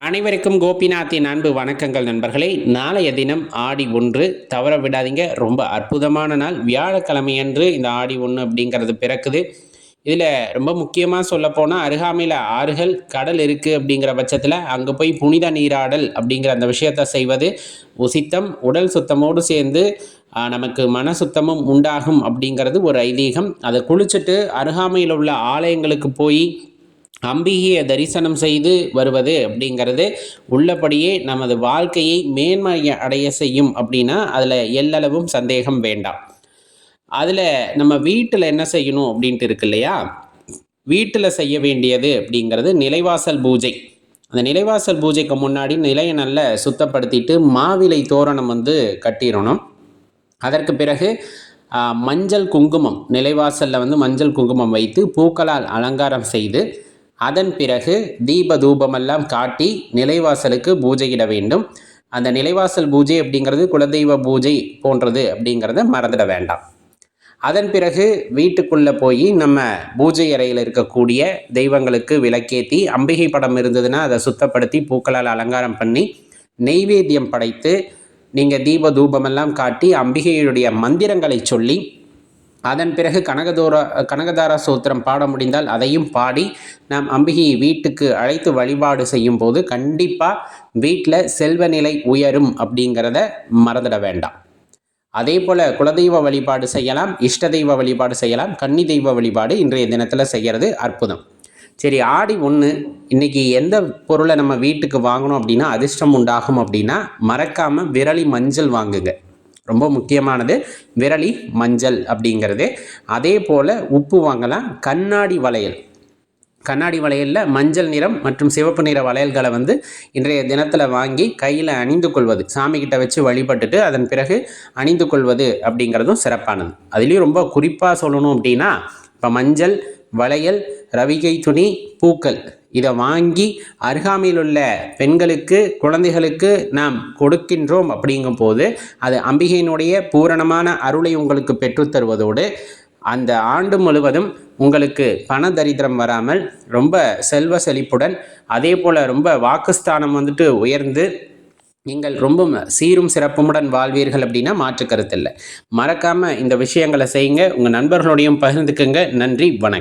அனைவருக்கும் கோபிநாத்தின் அன்பு வணக்கங்கள் நண்பர்களே. நாளைய தினம் ஆடி 1 தவற விடாதீங்க. ரொம்ப அற்புதமான நாள். வியாழக்கிழமையன்று இந்த ஆடி 1 அப்படிங்கிறது பிறக்குது. இதில் ரொம்ப முக்கியமாக சொல்லப்போனால் அருகாமையில் ஆறுகள் கடல் இருக்குது அப்படிங்கிற பட்சத்தில் அங்கே போய் புனித நீராடல் அப்படிங்கிற அந்த விஷயத்தை செய்வது உசித்தம். உடல் சுத்தமோடு சேர்ந்து நமக்கு மன சுத்தமும் உண்டாகும் அப்படிங்கிறது ஒரு ஐதீகம். அதை குளிச்சுட்டு அருகாமையில் உள்ள ஆலயங்களுக்கு போய் அம்பிகையை தரிசனம் செய்து வருவது அப்படிங்கிறது உள்ளபடியே நமது வாழ்க்கையை மேன்மை அடைய செய்யும் அப்படின்னா அதில் எல்லளவும் சந்தேகம் வேண்டாம். அதில் நம்ம வீட்டில் என்ன செய்யணும் அப்படின்ட்டு இருக்கு இல்லையா? வீட்டில் செய்ய வேண்டியது அப்படிங்கிறது நிலைவாசல் பூஜை. அந்த நிலைவாசல் பூஜைக்கு முன்னாடி நிலையை நல்லா சுத்தப்படுத்திட்டு மாவிலை தோரணம் கட்டிடணும். அதற்கு பிறகு மஞ்சள் குங்குமம் நிலைவாசலில் மஞ்சள் குங்குமம் வைத்து பூக்களால் அலங்காரம் செய்து அதன் பிறகு தீப தூபமெல்லாம் காட்டி நிலைவாசலுக்கு பூஜையிட வேண்டும். அந்த நிலைவாசல் பூஜை அப்படிங்கிறது குலதெய்வ பூஜை போன்றது அப்படிங்கிறத மறந்துட வேண்டாம். அதன் பிறகு வீட்டுக்குள்ளே போய் நம்ம பூஜை அறையில் இருக்கக்கூடிய தெய்வங்களுக்கு விளக்கேற்றி, அம்பிகை படம் இருந்ததுன்னா அதை சுத்தப்படுத்தி பூக்களால் அலங்காரம் பண்ணி நெய்வேத்தியம் படைத்து நீங்கள் தீப தூபமெல்லாம் காட்டி அம்பிகையுடைய மந்திரங்களை சொல்லி அதன் பிறகு கனகதாரா சூத்திரம் பாட முடிந்தால் அதையும் பாடி நாம் அம்பிகையை வீட்டுக்கு அழைத்து வழிபாடு செய்யும் போது கண்டிப்பாக வீட்டில் செல்வ நிலை உயரும் அப்படிங்கிறத மறந்துட வேண்டாம். அதே போல் குலதெய்வ வழிபாடு செய்யலாம், இஷ்ட தெய்வ வழிபாடு செய்யலாம், கன்னி தெய்வ வழிபாடு இன்றைய தினத்தில் செய்கிறது அற்புதம். சரி, ஆடி 1 இன்றைக்கி எந்த பொருளை நம்ம வீட்டுக்கு வாங்கணும் அப்படின்னா அதிர்ஷ்டம் உண்டாகும் அப்படின்னா மறக்காமல் விரலி மஞ்சள் வாங்குங்க. ரொம்ப முக்கியமானது விரலி மஞ்சள் அப்படிங்கிறது. அதே போல் உப்பு வாங்கலாம். கண்ணாடி வளையலில் மஞ்சள் நிறம் மற்றும் சிவப்பு நிற வளையல்களை இன்றைய தினத்தில் வாங்கி கையில் அணிந்து கொள்வது, சாமிக்கிட்ட வச்சு வழிபட்டுட்டு அதன் பிறகு அணிந்து கொள்வது அப்படிங்கிறதும் சிறப்பானது. அதுலேயும் ரொம்ப குறிப்பாக சொல்லணும் அப்படின்னா இப்போ மஞ்சள் வளையல், ரவிகை துணி, பூக்கள் இதை வாங்கி அருகாமையில் உள்ள பெண்களுக்கு குழந்தைகளுக்கு நாம் கொடுக்கின்றோம் அப்படிங்கும் போது அது அம்பிகையினுடைய பூரணமான அருளை உங்களுக்கு பெற்றுத்தருவதோடு அந்த ஆண்டு முழுவதும் உங்களுக்கு பண தரித்திரம் வராமல் ரொம்ப செல்வ செழிப்புடன் அதே போல் ரொம்ப வாக்குஸ்தானம் உயர்ந்து நீங்கள் ரொம்ப சீரும் சிறப்புமுடன் வாழ்வீர்கள் அப்படின்னா மாற்று கருத்து இல்லை. மறக்காமல் இந்த விஷயங்களை செய்யுங்க. உங்கள் நண்பர்களோடையும் பகிர்ந்துக்குங்க. நன்றி, வணக்கம்.